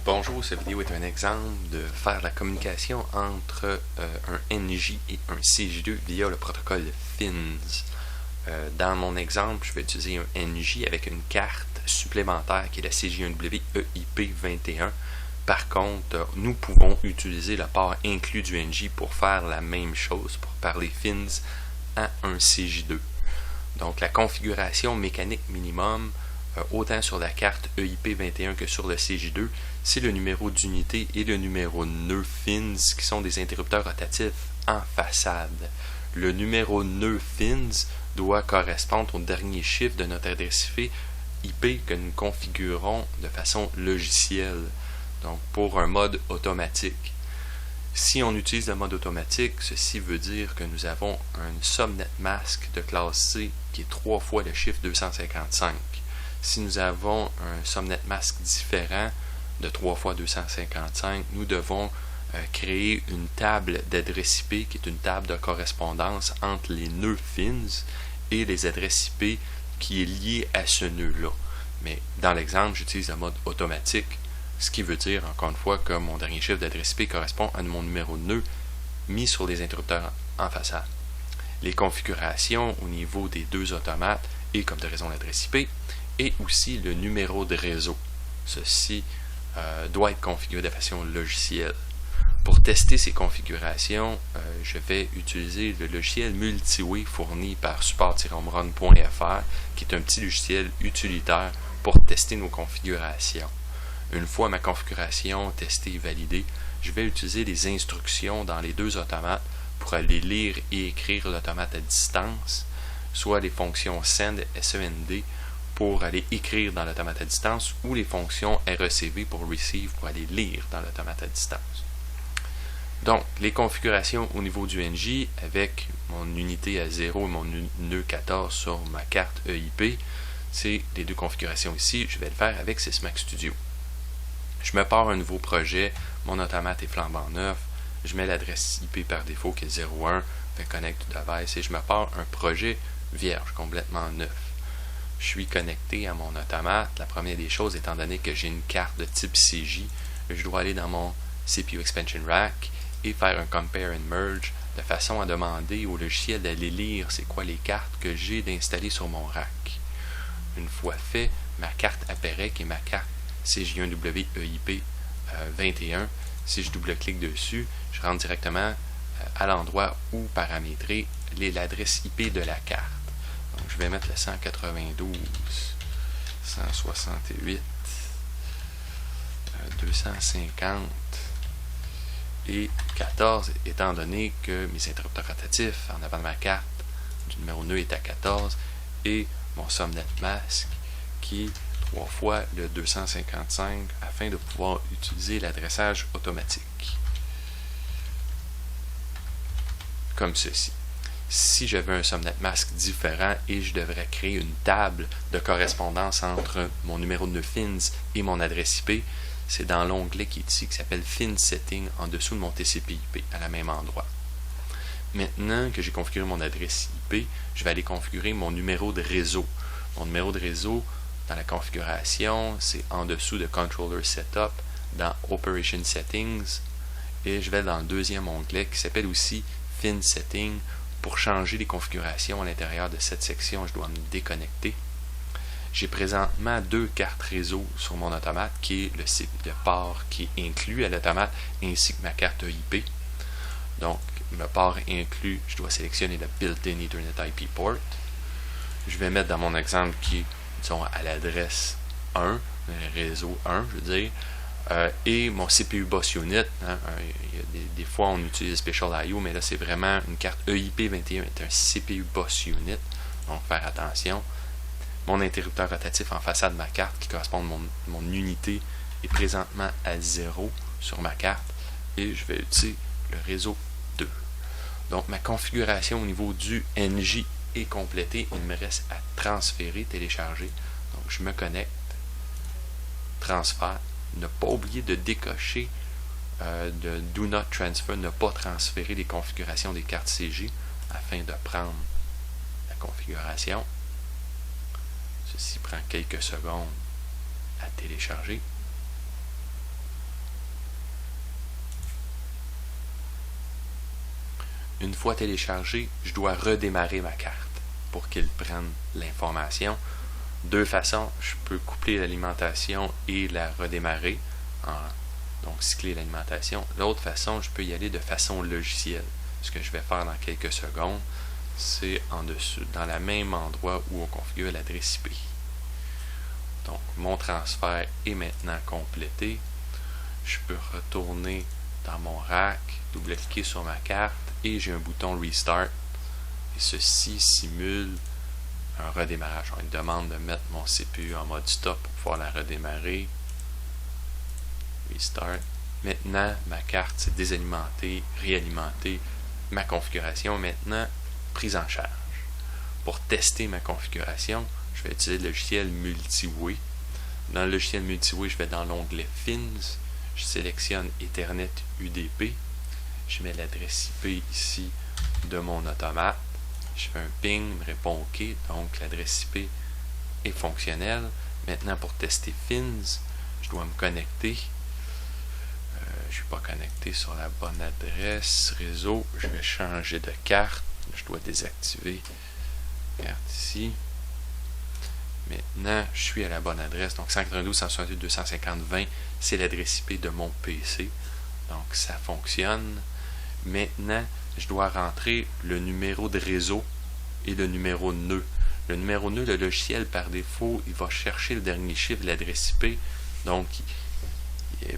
Bonjour, cette vidéo est un exemple de faire la communication entre un NJ et un CJ2 via le protocole FINS. Dans mon exemple, je vais utiliser un NJ avec une carte supplémentaire qui est la CJ1W EIP21. Par contre, nous pouvons utiliser le port inclus du NJ pour faire la même chose, pour parler FINS à un CJ2. Donc la configuration mécanique minimum, autant sur la carte EIP21 que sur le CJ2, c'est le numéro d'unité et le numéro nœud FINS qui sont des interrupteurs rotatifs en façade. Le numéro nœud FINS doit correspondre au dernier chiffre de notre adresse IP que nous configurons de façon logicielle, donc pour un mode automatique. Si on utilise le mode automatique, ceci veut dire que nous avons un subnet mask de classe C qui est 3 fois le chiffre 255. Si nous avons un subnet mask différent de 3 fois 255, nous devons créer une table d'adresse IP qui est une table de correspondance entre les nœuds FINS et les adresses IP qui est liée à ce nœud-là. Mais dans l'exemple, j'utilise le mode automatique, ce qui veut dire, encore une fois, que mon dernier chiffre d'adresse IP correspond à mon numéro de nœud mis sur les interrupteurs en façade. Les configurations au niveau des deux automates et comme de raison l'adresse IP et aussi le numéro de réseau. Ceci doit être configuré de façon logicielle. Pour tester ces configurations, je vais utiliser le logiciel MultiWay fourni par support-run.fr qui est un petit logiciel utilitaire pour tester nos configurations. Une fois ma configuration testée et validée, je vais utiliser les instructions dans les deux automates pour aller lire et écrire l'automate à distance, soit les fonctions send et send pour aller écrire dans l'automate à distance ou les fonctions recv pour receive pour aller lire dans l'automate à distance. Donc, les configurations au niveau du NJ avec mon unité à 0 et mon nœud 14 sur ma carte EIP, c'est les deux configurations ici. Je vais le faire avec Sysmax Studio. Je me pars un nouveau projet, mon automate est flambant neuf, je mets l'adresse IP par défaut qui est 01, fais connect to device et je me pars un projet vierge, complètement neuf. Je suis connecté à mon automate. La première des choses, étant donné que j'ai une carte de type CJ, je dois aller dans mon CPU Expansion Rack et faire un compare and merge de façon à demander au logiciel d'aller lire c'est quoi les cartes que j'ai d'installer sur mon rack. Une fois fait, ma carte apparaît qui est ma carte CJ1W EIP21. Si je double-clique dessus, je rentre directement à l'endroit où paramétrer l'adresse IP de la carte. Donc, je vais mettre le 192, 168, 250 et 14, étant donné que mes interrupteurs rotatifs en avant de ma carte du numéro nœud est à 14 et mon subnet mask qui est 3 fois le 255 afin de pouvoir utiliser l'adressage automatique. Comme ceci. Si j'avais un subnet mask différent et je devrais créer une table de correspondance entre mon numéro de nœud FINS et mon adresse IP, c'est dans l'onglet qui est ici qui s'appelle FINS Setting en dessous de mon TCP/IP à la même endroit. Maintenant que j'ai configuré mon adresse IP, je vais aller configurer mon numéro de réseau. Mon numéro de réseau dans la configuration, c'est en dessous de Controller Setup dans Operation Settings et je vais dans le deuxième onglet qui s'appelle aussi FINS Setting. Pour changer les configurations à l'intérieur de cette section, je dois me déconnecter. J'ai présentement deux cartes réseau sur mon automate, qui est le port qui est inclus à l'automate, ainsi que ma carte EIP. Donc, le port inclus, je dois sélectionner le Built-in Ethernet IP port. Je vais mettre dans mon exemple qui est, disons, à l'adresse 1, réseau 1, je veux dire, et mon CPU Bus Unit. Il y a des fois on utilise Special IO, mais là c'est vraiment une carte EIP21, c'est un CPU Bus Unit, donc faire attention. Mon interrupteur rotatif en façade de ma carte qui correspond à mon unité est présentement à 0 sur ma carte et je vais utiliser le réseau 2. Donc ma configuration au niveau du NJ est complétée. Il me reste à transférer, télécharger. Donc je me connecte, transfert. Ne pas oublier de décocher de Do Not Transfer, ne pas transférer les configurations des cartes CJ afin de prendre la configuration. Ceci prend quelques secondes à télécharger. Une fois téléchargé, je dois redémarrer ma carte pour qu'il prenne l'information. Deux façons, je peux coupler l'alimentation et la redémarrer, donc cycler l'alimentation. L'autre façon, je peux y aller de façon logicielle. Ce que je vais faire dans quelques secondes, c'est en dessous, dans le même endroit où on configure l'adresse IP. Donc, mon transfert est maintenant complété. Je peux retourner dans mon rack, double-cliquer sur ma carte et j'ai un bouton Restart. Et ceci simule un redémarrage. On me demande de mettre mon CPU en mode stop pour pouvoir la redémarrer. Restart. Maintenant, ma carte s'est désalimentée, réalimentée. Ma configuration est maintenant prise en charge. Pour tester ma configuration, je vais utiliser le logiciel MultiWay. Dans le logiciel MultiWay, je vais dans l'onglet Fins. Je sélectionne Ethernet UDP. Je mets l'adresse IP ici de mon automate. Je fais un ping, il me répond OK. Donc l'adresse IP est fonctionnelle. Maintenant, pour tester Fins, je dois me connecter. Je ne suis pas connecté sur la bonne adresse réseau. Je vais changer de carte. Je dois désactiver la carte ici. Maintenant, je suis à la bonne adresse. Donc 192.168.250.20, c'est l'adresse IP de mon PC. Donc ça fonctionne. Maintenant, je dois rentrer le numéro de réseau et le numéro de nœud. Le numéro de nœud, le logiciel, par défaut, il va chercher le dernier chiffre de l'adresse IP. Donc,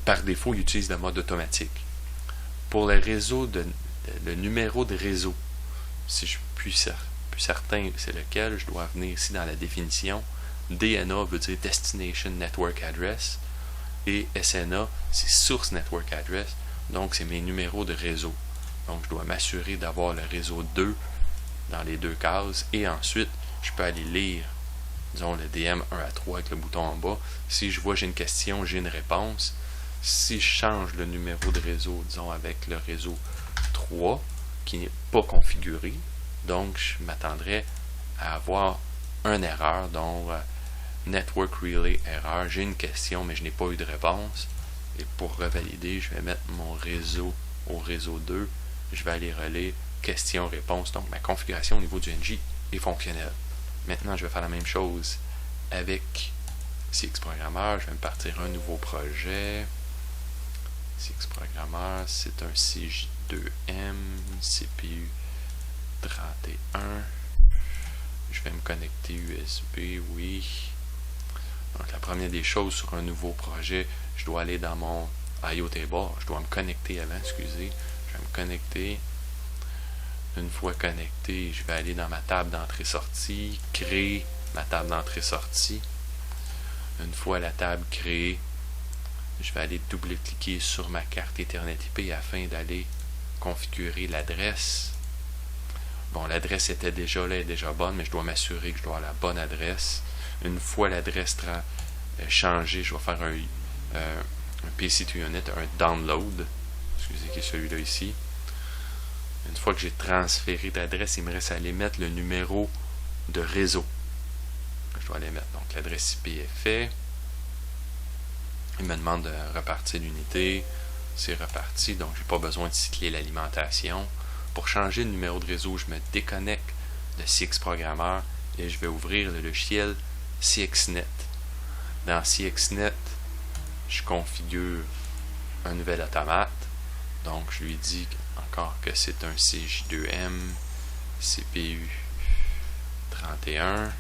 par défaut, il utilise le mode automatique. Pour le réseau, le numéro de réseau, si je suis plus certain c'est lequel, je dois venir ici dans la définition. DNA veut dire Destination Network Address et SNA, c'est Source Network Address. Donc, c'est mes numéros de réseau. Donc, je dois m'assurer d'avoir le réseau 2 dans les deux cases. Et ensuite, je peux aller lire, disons, le DM 1 à 3 avec le bouton en bas. Si je vois j'ai une question, j'ai une réponse. Si je change le numéro de réseau, disons, avec le réseau 3, qui n'est pas configuré, donc je m'attendrais à avoir une erreur, donc Network Relay Error. J'ai une question, mais je n'ai pas eu de réponse. Et pour revalider, je vais mettre mon réseau au réseau 2. Je vais aller relire question-réponse. Donc, ma configuration au niveau du NG est fonctionnelle. Maintenant, je vais faire la même chose avec CX Programmeur. Je vais me partir un nouveau projet. CX Programmeur, c'est un CJ2M, CPU 31. Je vais me connecter USB, oui. Donc, la première des choses sur un nouveau projet, je dois aller dans mon IO Table. Je dois me connecter avant, excusez. Je vais me connecter. Une fois connecté, je vais aller dans ma table d'entrée-sortie, créer ma table d'entrée-sortie. Une fois la table créée, je vais aller double-cliquer sur ma carte Ethernet IP afin d'aller configurer l'adresse. Bon, l'adresse était déjà là, elle est déjà bonne, mais je dois m'assurer que je dois avoir la bonne adresse. Une fois l'adresse changée, je vais faire un PC2Unit, un download, excusez, qui est celui-là ici. Une fois que j'ai transféré d'adresse, il me reste à aller mettre le numéro de réseau. Je dois aller mettre. Donc, l'adresse IP est fait. Il me demande de repartir l'unité. C'est reparti, donc j'ai pas besoin de cycler l'alimentation. Pour changer le numéro de réseau, je me déconnecte de CX Programmeur et je vais ouvrir le logiciel CXNet. Dans CXNet, je configure un nouvel automate. Donc, je lui dis encore que c'est un CJ2M CPU 31.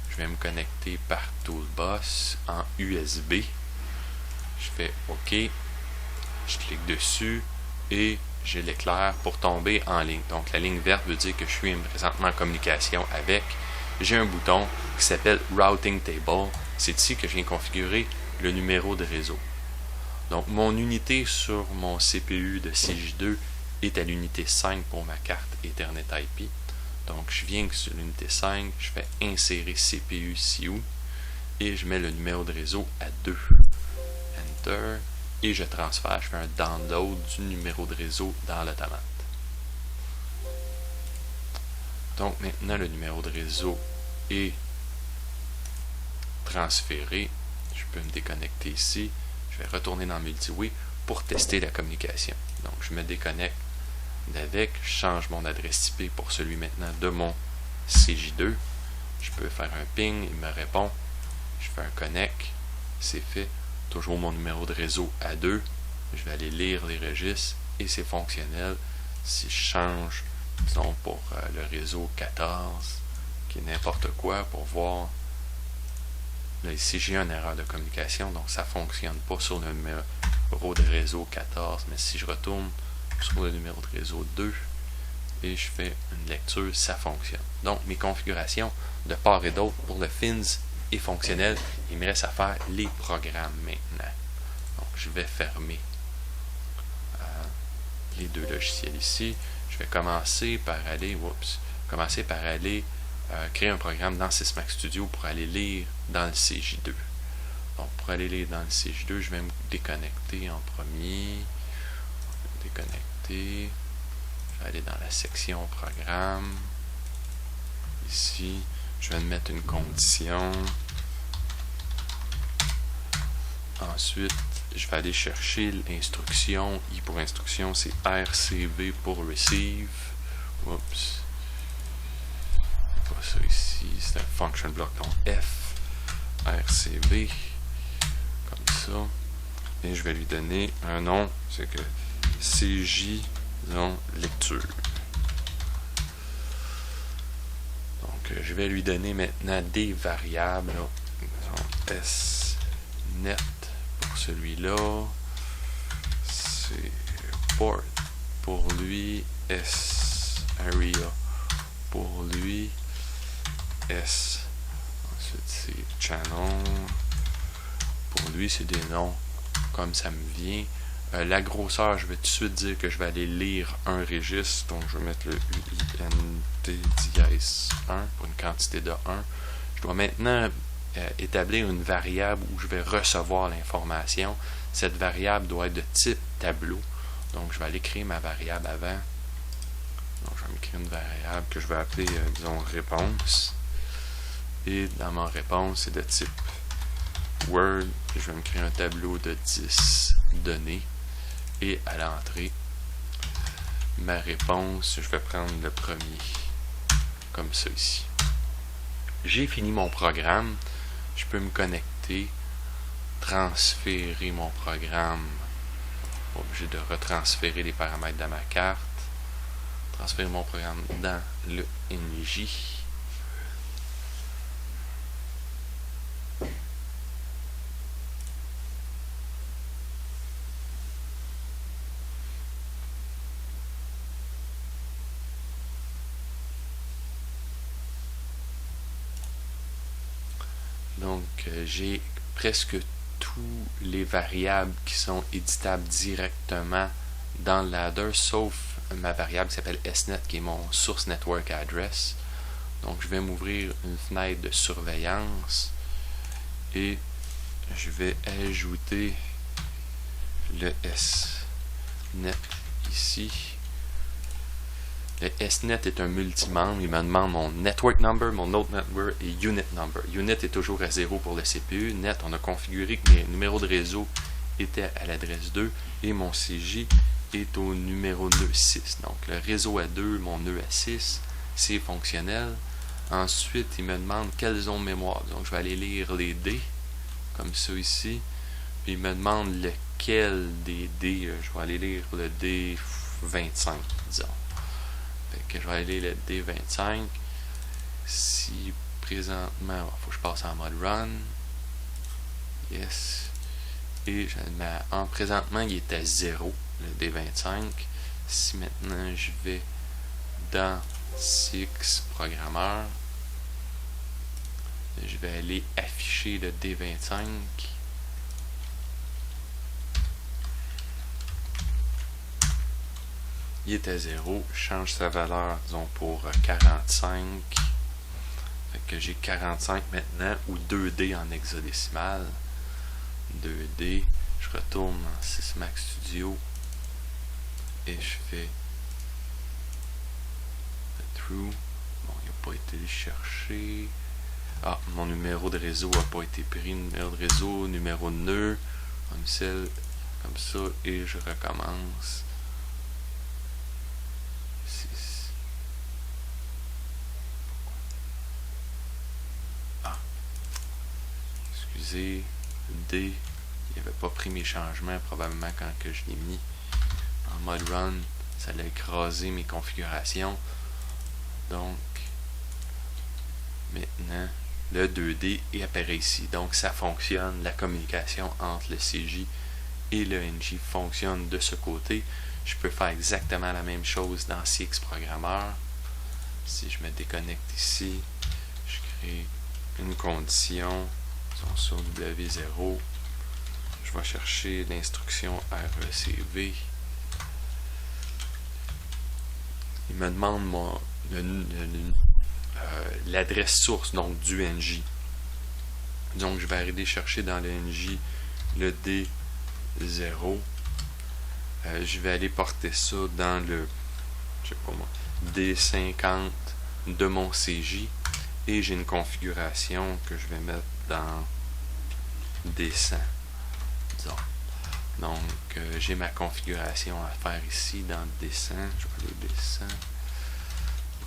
Je vais me connecter par Toolbox en USB. Je fais OK. Je clique dessus et j'ai l'éclair pour tomber en ligne. Donc, la ligne verte veut dire que je suis présentement en communication avec. J'ai un bouton qui s'appelle Routing Table. C'est ici que je viens configurer le numéro de réseau. Donc, mon unité sur mon CPU de CJ2 est à l'unité 5 pour ma carte Ethernet IP. Donc, je viens sur l'unité 5, je fais insérer CPU CU et je mets le numéro de réseau à 2. Enter. Et je transfère, je fais un download du numéro de réseau dans l'automate. Donc, maintenant, le numéro de réseau est transféré. Je peux me déconnecter ici. Je vais retourner dans MultiWay pour tester la communication. Donc, je me déconnecte d'avec. Je change mon adresse IP pour celui maintenant de mon CJ2. Je peux faire un ping, il me répond. Je fais un connect, c'est fait. Toujours mon numéro de réseau A2. Je vais aller lire les registres et c'est fonctionnel. Si je change, disons pour le réseau 14, qui est n'importe quoi, pour voir. Là, ici, j'ai une erreur de communication, donc ça ne fonctionne pas sur le numéro de réseau 14. Mais si je retourne sur le numéro de réseau 2 et je fais une lecture, ça fonctionne. Donc, mes configurations de part et d'autre pour le FINS est fonctionnel. Il me reste à faire les programmes maintenant. Donc, je vais fermer les deux logiciels ici. Je vais commencer par aller, créer un programme dans Sysmax Studio pour aller lire dans le CJ2. Donc, pour aller lire dans le CJ2, je vais me déconnecter en premier. Déconnecter. Je vais aller dans la section programme. Ici, je vais mettre une condition. Ensuite, je vais aller chercher l'instruction. I pour instruction, c'est RCV pour receive. Oups. Pas ça ici, c'est un function block, donc F, RCV, comme ça. Et je vais lui donner un nom, c'est que CJ, disons, lecture. Donc, je vais lui donner maintenant des variables. Disons, S, net. Pour celui-là, c'est port pour lui, S area pour lui, S, ensuite c'est channel, pour lui c'est des noms comme ça me vient. La grosseur, je vais tout de suite dire que je vais aller lire un registre, donc je vais mettre le UINT-1 pour une quantité de 1. Je dois maintenant établir une variable où je vais recevoir l'information. Cette variable doit être de type tableau. Donc, je vais aller créer ma variable avant. Donc, je vais me créer une variable que je vais appeler, disons, réponse. Et dans ma réponse, c'est de type Word. Je vais me créer un tableau de 10 données. Et à l'entrée, ma réponse, je vais prendre le premier. Comme ça ici. J'ai fini mon programme. Je peux me connecter, transférer mon programme. Obligé de retransférer les paramètres de ma carte. Transférer mon programme dans le NJ. Donc, j'ai presque tous les variables qui sont éditables directement dans le ladder, sauf ma variable qui s'appelle SNET, qui est mon source network address. Donc, je vais m'ouvrir une fenêtre de surveillance et je vais ajouter le SNET ici. Le SNET est un multimembre. Il me demande mon network number, mon node number et unit number. Unit est toujours à 0 pour le CPU. Net, on a configuré que mes numéros de réseau étaient à l'adresse 2 et mon CJ est au numéro nœud 6. Donc le réseau à 2, mon nœud à 6, c'est fonctionnel. Ensuite, il me demande quelle zone mémoire. Donc je vais aller lire les D, comme ça ici. Puis il me demande lequel des D. Je vais aller lire le D25, disons. Fait que je vais aller le D25. Si présentement, il faut que je passe en mode run. Yes. Et présentement, il est à 0, le D25. Si maintenant je vais dans Six Programmeur, je vais aller afficher le D25. Il est à 0, je change sa valeur, disons, pour 45. Fait que j'ai 45 maintenant, ou 2D en hexadécimal. 2D, je retourne dans Sysmax Studio et je fais true. Bon, il n'a pas été cherché. Ah, mon numéro de réseau n'a pas été pris. Numéro de réseau, numéro de nœud, comme ça, et je recommence. écraser. D, il n'avait pas pris mes changements probablement quand que je l'ai mis en mode run, ça l'a écrasé mes configurations. Donc maintenant le 2D apparaît ici. Donc ça fonctionne, la communication entre le CJ et le NJ fonctionne de ce côté. Je peux faire exactement la même chose dans CX Programmeur. Si je me déconnecte ici, je crée une condition sur W0. Je vais chercher l'instruction RECV. Il me demande l'adresse source, donc du NJ. Donc je vais aller chercher dans le NJ le D0. Je vais aller porter ça dans le, je sais pas moi, D50 de mon CJ, et j'ai une configuration que je vais mettre dans D100, disons. Donc j'ai ma configuration à faire ici dans D100. Je vais aller D100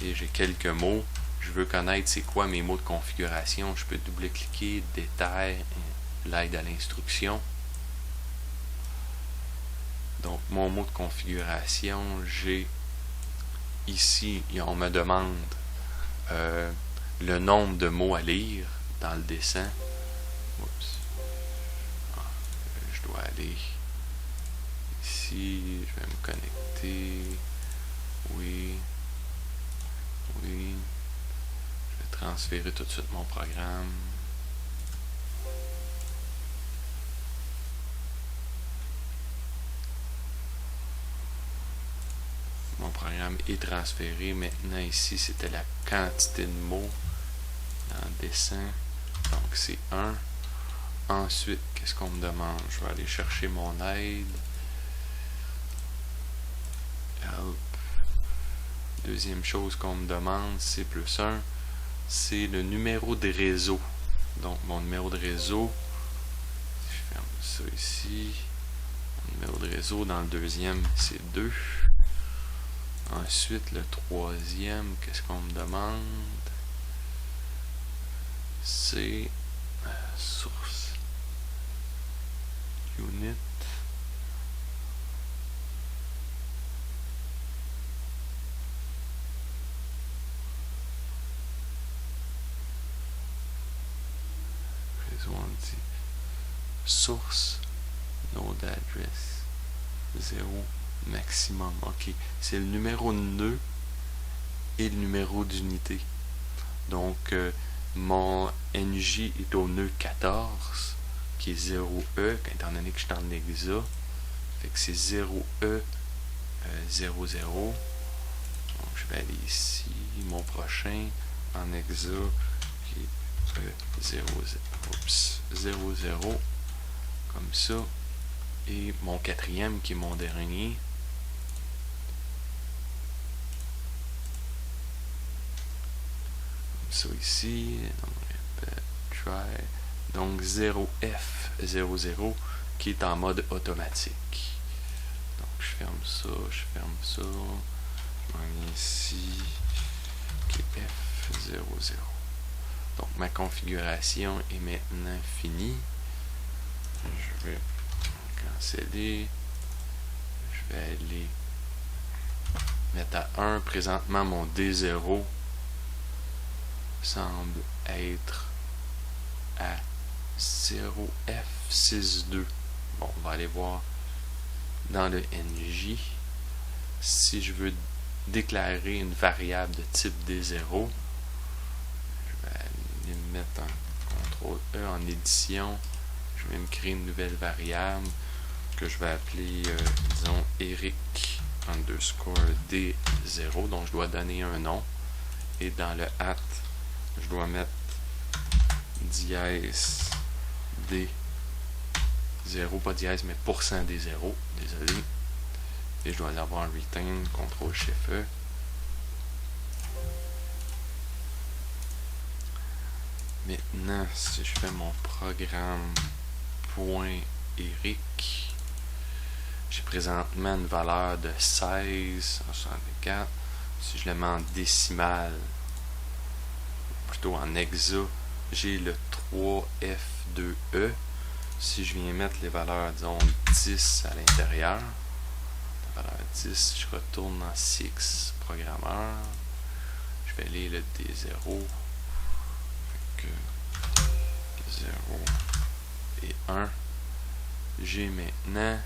et j'ai quelques mots. Je veux connaître c'est quoi mes mots de configuration. Je peux double-cliquer, détail, l'aide à l'instruction. Donc mon mot de configuration, j'ai ici, on me demande le nombre de mots à lire dans le dessin. Oups. Je dois aller ici, je vais me connecter. Oui. Je vais transférer tout de suite mon programme. Mon programme est transféré. Maintenant ici c'était la quantité de mots dans le dessin. Donc c'est 1. Ensuite, qu'est-ce qu'on me demande? Je vais aller chercher mon aide. Help. Deuxième chose qu'on me demande, c'est +1. C'est le numéro de réseau. Donc mon numéro de réseau. Je ferme ça ici. Mon numéro de réseau dans le deuxième, c'est 2. Ensuite, le troisième, qu'est-ce qu'on me demande? C'est source unit. Réseau, on dit source node address 0 maximum. Ok, c'est le numéro de nœud et le numéro d'unité. Donc mon NJ est au nœud 14 qui est 0E, étant donné que je suis en exa, fait que c'est 0E 00. Donc je vais aller ici, mon prochain en exa qui est 00, comme ça, et mon quatrième qui est mon dernier. Ça ici, donc 0F00 qui est en mode automatique. Donc je ferme ça, je mets ici qui est F00. Donc ma configuration est maintenant finie. Je vais canceller. Je vais aller mettre à 1. Présentement mon D0 semble être à 0F62. Bon, on va aller voir dans le NJ. Si je veux déclarer une variable de type D0, je vais aller me mettre en CTRL E en édition. Je vais me créer une nouvelle variable que je vais appeler, disons, Eric _ D0. Donc je dois donner un nom. Et dans le @ je dois mettre dièse D0, pas dièse, mais % D0, désolé. Et je dois l'avoir retain, CTRL-SHIFT-E. Maintenant, si je fais mon programme .Eric, j'ai présentement une valeur de 16,64. Si je le mets en décimale, plutôt en hexa, j'ai le 3F F2E. Si je viens mettre les valeurs, disons 10 à l'intérieur, la valeur 10, je retourne dans Six Programmeur. Je vais lire le D0. Fait que 0 et 1. J'ai maintenant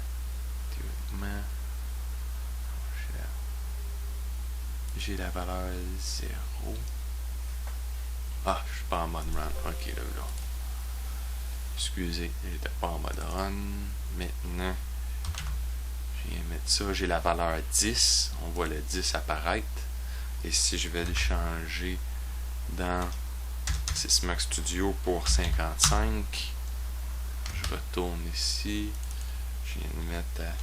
théoriquement j'ai la valeur 0. Ah, je suis pas en mode run. Ok, là. Excusez, j'étais pas en mode run. Maintenant, je viens mettre ça. J'ai la valeur 10. On voit le 10 apparaître. Et si je vais le changer dans Sysmax Studio pour 55, je retourne ici. Je viens de mettre à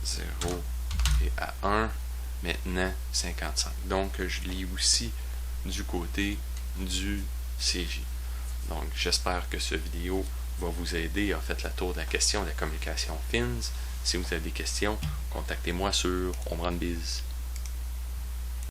0 et à 1. Maintenant, 55. Donc, je lis aussi du côté du CJ. Donc, j'espère que cette vidéo va vous aider à faire le tour de la question de la communication FINS. Si vous avez des questions, contactez-moi sur OmronBiz.